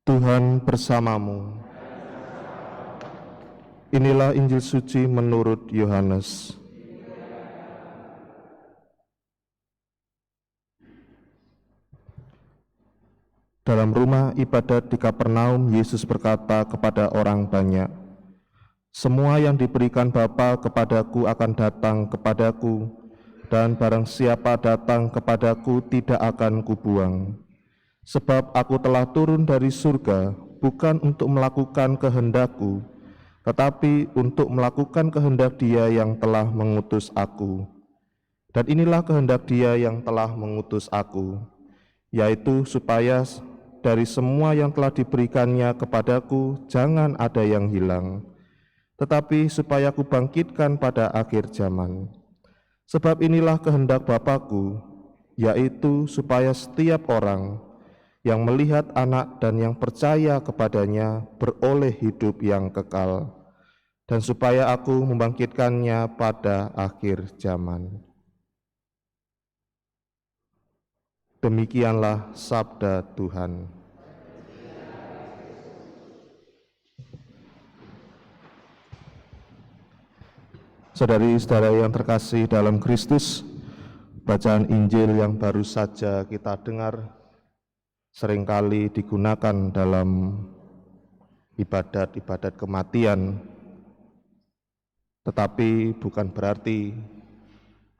Tuhan bersamamu. Inilah Injil suci menurut Yohanes. Dalam rumah ibadat di Kapernaum, Yesus berkata kepada orang banyak, "Semua yang diberikan Bapa kepadaku akan datang kepadaku, dan barang siapa datang kepadaku tidak akan kubuang. Sebab aku telah turun dari surga, bukan untuk melakukan kehendakku, tetapi untuk melakukan kehendak Dia yang telah mengutus aku. Dan inilah kehendak Dia yang telah mengutus aku, yaitu supaya dari semua yang telah diberikannya kepadaku jangan ada yang hilang, tetapi supaya aku bangkitkan pada akhir zaman. Sebab inilah kehendak Bapa-Ku, yaitu supaya setiap orang yang melihat Anak dan yang percaya kepadanya beroleh hidup yang kekal, dan supaya aku membangkitkannya pada akhir zaman." Demikianlah sabda Tuhan. Saudari-saudara yang terkasih dalam Kristus, bacaan Injil yang baru saja kita dengar seringkali digunakan dalam ibadat-ibadat kematian, tetapi bukan berarti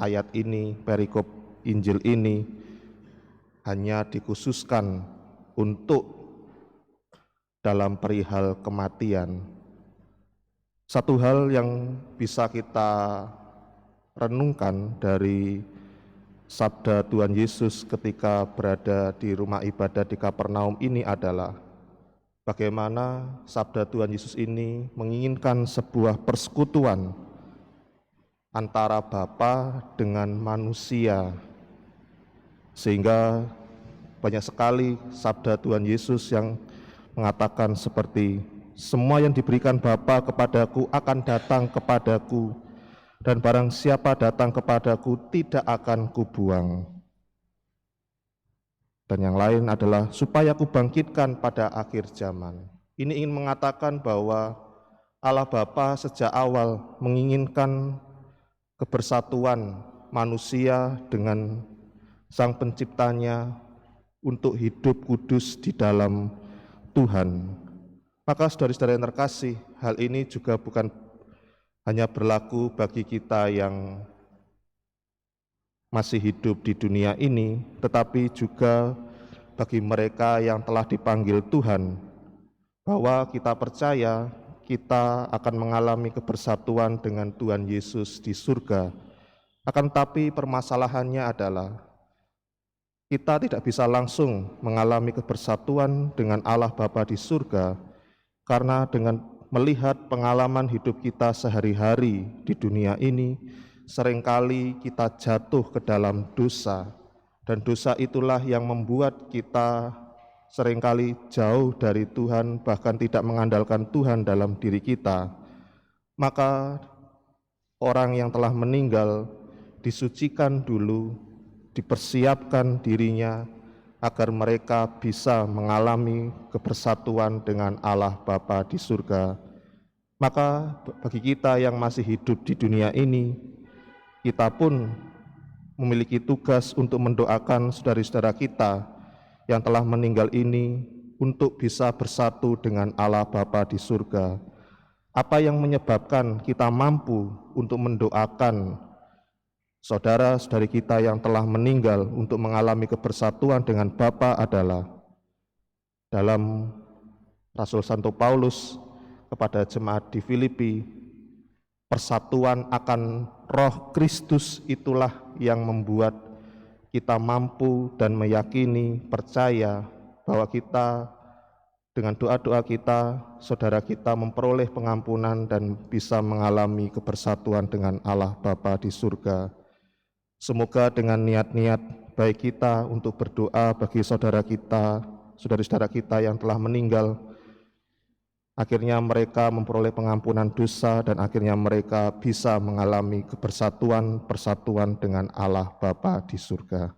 ayat ini, perikop Injil ini hanya dikhususkan untuk dalam perihal kematian. Satu hal yang bisa kita renungkan dari sabda Tuhan Yesus ketika berada di rumah ibadat di Kapernaum ini adalah bagaimana sabda Tuhan Yesus ini menginginkan sebuah persekutuan antara Bapa dengan manusia, sehingga banyak sekali sabda Tuhan Yesus yang mengatakan seperti, "Semua yang diberikan Bapa kepadaku akan datang kepadaku, dan barang siapa datang kepadaku tidak akan kubuang." Dan yang lain adalah supaya aku bangkitkan pada akhir zaman. Ini ingin mengatakan bahwa Allah Bapa sejak awal menginginkan kebersatuan manusia dengan Sang Penciptanya untuk hidup kudus di dalam Tuhan. Maka saudara-saudara yang terkasih, hal ini juga bukan hanya berlaku bagi kita yang masih hidup di dunia ini, tetapi juga bagi mereka yang telah dipanggil Tuhan, bahwa kita percaya kita akan mengalami kebersatuan dengan Tuhan Yesus di surga. Akan tetapi permasalahannya adalah kita tidak bisa langsung mengalami kebersatuan dengan Allah Bapa di surga, karena dengan melihat pengalaman hidup kita sehari-hari di dunia ini, seringkali kita jatuh ke dalam dosa, dan dosa itulah yang membuat kita seringkali jauh dari Tuhan, bahkan tidak mengandalkan Tuhan dalam diri kita. Maka orang yang telah meninggal disucikan dulu, dipersiapkan dirinya agar mereka bisa mengalami kebersatuan dengan Allah Bapa di surga. Maka bagi kita yang masih hidup di dunia ini, kita pun memiliki tugas untuk mendoakan saudara-saudara kita yang telah meninggal ini untuk bisa bersatu dengan Allah Bapa di surga. Apa yang menyebabkan kita mampu untuk mendoakan saudara-saudari kita yang telah meninggal untuk mengalami kebersatuan dengan Bapa adalah dalam Rasul Santo Paulus kepada jemaat di Filipi, persatuan akan Roh Kristus itulah yang membuat kita mampu dan meyakini, percaya bahwa kita dengan doa-doa kita, saudara kita memperoleh pengampunan dan bisa mengalami kebersatuan dengan Allah Bapa di surga. Semoga dengan niat-niat baik kita untuk berdoa bagi saudara kita, saudara-saudara kita yang telah meninggal, akhirnya mereka memperoleh pengampunan dosa dan akhirnya mereka bisa mengalami persatuan dengan Allah Bapa di surga.